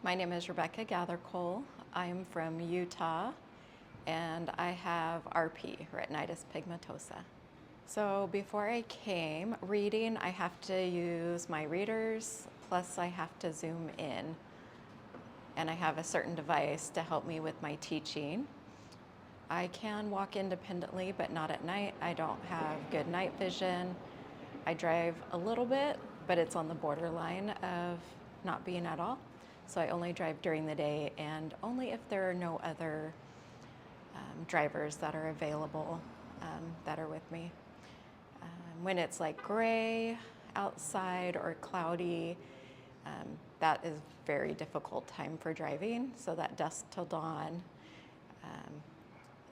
My name is Rebecca Gathercole. I'm from Utah and I have RP, retinitis pigmentosa. So before I came, reading, I have to use my readers, plus I have to zoom in. And I have a certain device to help me with my teaching. I can walk independently, but not at night. I don't have good night vision. I drive a little bit, but it's on the borderline of not being at all. So I only drive during the day and only if there are no other drivers that are available that are with me. When it's like gray outside or cloudy, that is very difficult time for driving. So that dusk till dawn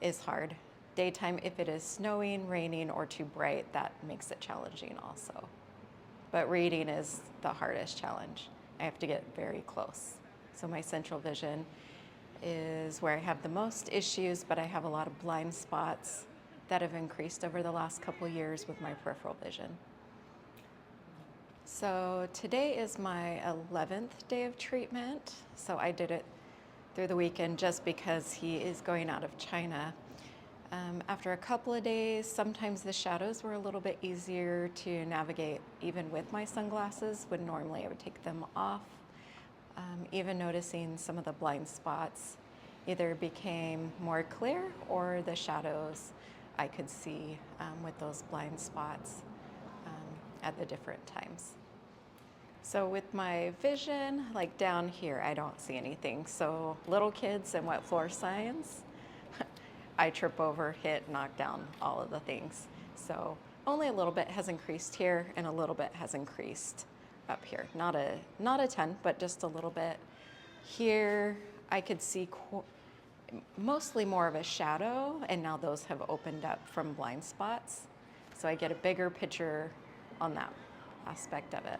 is hard. Daytime, if it is snowing, raining, or too bright, that makes it challenging also. But reading is the hardest challenge. I have to get very close. So my central vision is where I have the most issues, but I have a lot of blind spots that have increased over the last couple of years with my peripheral vision. So today is my 11th day of treatment. So I did it through the weekend just because he is going out of China. After a couple of days, sometimes the shadows were a little bit easier to navigate even with my sunglasses, when normally I would take them off. Even noticing some of the blind spots either became more clear or the shadows I could see with those blind spots at the different times. So with my vision, like down here, I don't see anything. So little kids and wet floor signs, I trip over, hit, knock down all of the things. So only a little bit has increased here and a little bit has increased up here. Not a ton, but just a little bit. Here I could see mostly more of a shadow, and now those have opened up from blind spots. So I get a bigger picture on that aspect of it.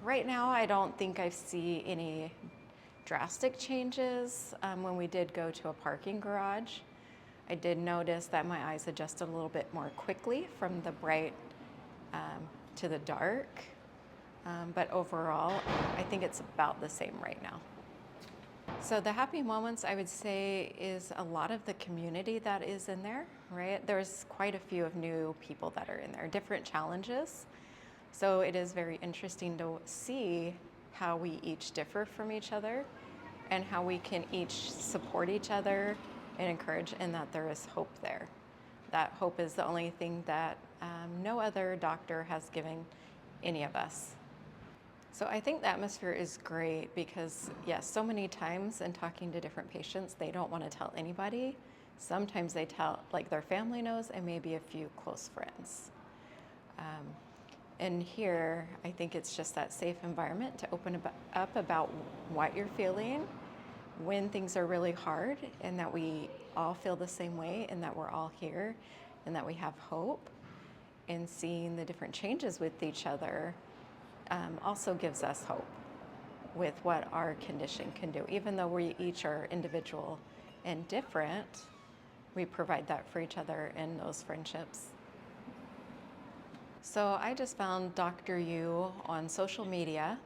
Right now, I don't think I see any drastic changes. When we did go to a parking garage, I did notice that my eyes adjusted a little bit more quickly from the bright to the dark. But overall, I think it's about the same right now. So the happy moments, I would say, is a lot of the community that is in there, right? There's quite a few of new people that are in there, different challenges. So it is very interesting to see how we each differ from each other and how we can each support each other and encourage, and that there is hope there. That hope is the only thing that no other doctor has given any of us. So I think the atmosphere is great because, yes, so many times in talking to different patients, they don't want to tell anybody. Sometimes they tell, like, their family knows and maybe a few close friends. And here, I think it's just that safe environment to open up about what you're feeling when things are really hard, and that we all feel the same way, and that we're all here, and that we have hope. And seeing the different changes with each other also gives us hope with what our condition can do. Even though we each are individual and different, we provide that for each other in those friendships. So I just found Dr. Yu on social media,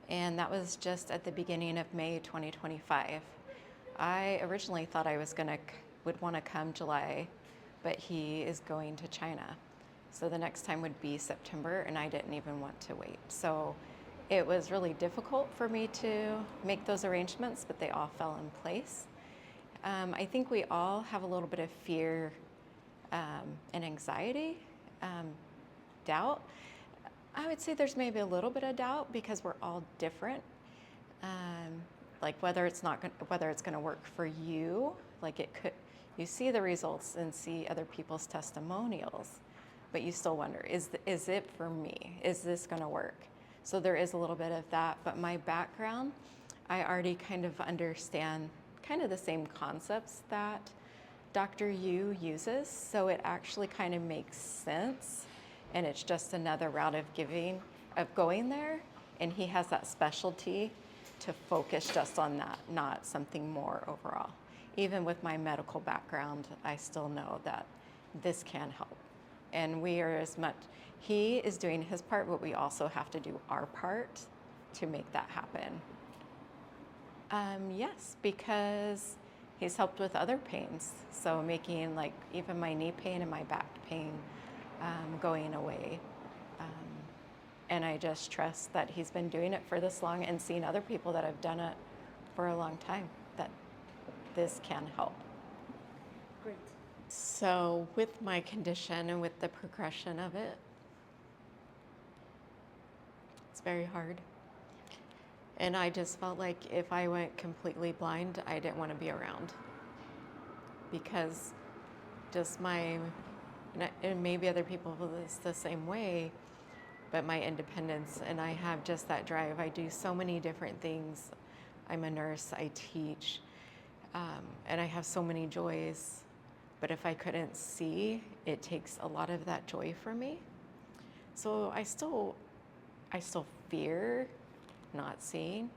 and that was just at the beginning of May 2025. I originally thought I would want to come July, but he is going to China. So the next time would be September, and I didn't even want to wait. So it was really difficult for me to make those arrangements, but they all fell in place. I think we all have a little bit of fear and anxiety. Doubt. I would say there's maybe a little bit of doubt because we're all different. Like whether it's going to work for you. Like you see the results and see other people's testimonials, but you still wonder, is it for me? Is this going to work? So there is a little bit of that, but my background, I already kind of understand kind of the same concepts that Dr. Yu uses, so it actually kind of makes sense. And it's just another route of going there. And he has that specialty to focus just on that, not something more overall. Even with my medical background, I still know that this can help. And he is doing his part, but we also have to do our part to make that happen. Yes, because he's helped with other pains. So making like even my knee pain and my back pain going away. Um, and I just trust that he's been doing it for this long and seen other people that have done it for a long time, that this can help. Great. So with my condition and with the progression of it, it's very hard. And I just felt like if I went completely blind, I didn't want to be around. Because just and maybe other people feel this the same way, but my independence, and I have just that drive. I do so many different things. I'm a nurse, I teach, and I have so many joys. But if I couldn't see, it takes a lot of that joy from me. So I still fear not seeing,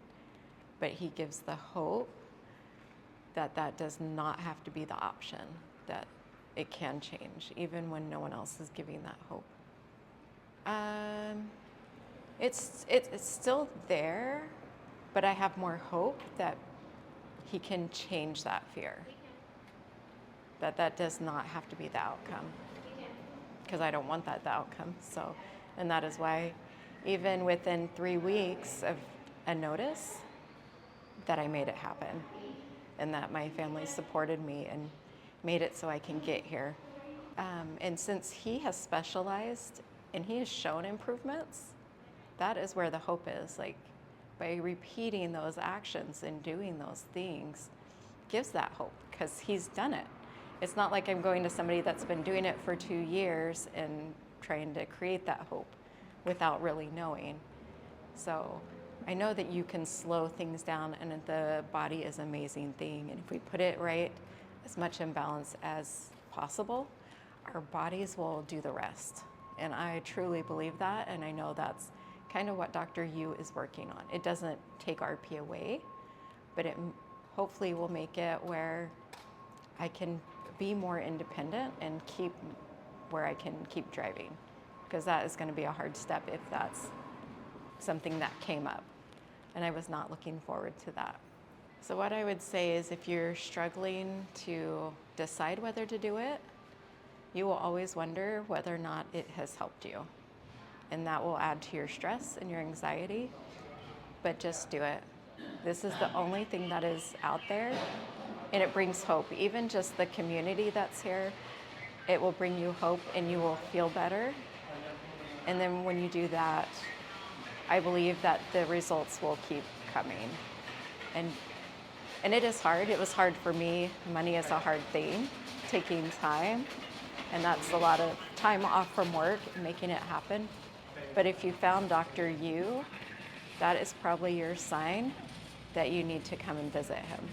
but he gives the hope that that does not have to be the option, that it can change, even when no one else is giving that hope. It's still there, but I have more hope that he can change that fear, that does not have to be the outcome, because I don't want that the outcome. So, and that is why even within 3 weeks of a notice, that I made it happen, and that my family supported me and made it so I can get here. And since he has specialized and he has shown improvements, that is where the hope is. Like, by repeating those actions and doing those things gives that hope, because he's done it. It's not like I'm going to somebody that's been doing it for 2 years and trying to create that hope without really knowing. So I know that you can slow things down, and the body is an amazing thing. And if we put it right, as much in balance as possible, our bodies will do the rest. And I truly believe that, and I know that's kind of what Dr. Yu is working on. It doesn't take RP away, but it hopefully will make it where I can be more independent and keep where I can keep driving, because that is going to be a hard step if that's something that came up, and I was not looking forward to that. So what I would say is, if you're struggling to decide whether to do it, you will always wonder whether or not it has helped you, and that will add to your stress and your anxiety, but just do it. This is the only thing that is out there, and it brings hope. Even just the community that's here, it will bring you hope, and you will feel better. And then when you do that, I believe that the results will keep coming. And it is hard. It was hard for me. Money is a hard thing, taking time, and that's a lot of time off from work, making it happen. But if you found Dr. Yu, that is probably your sign that you need to come and visit him.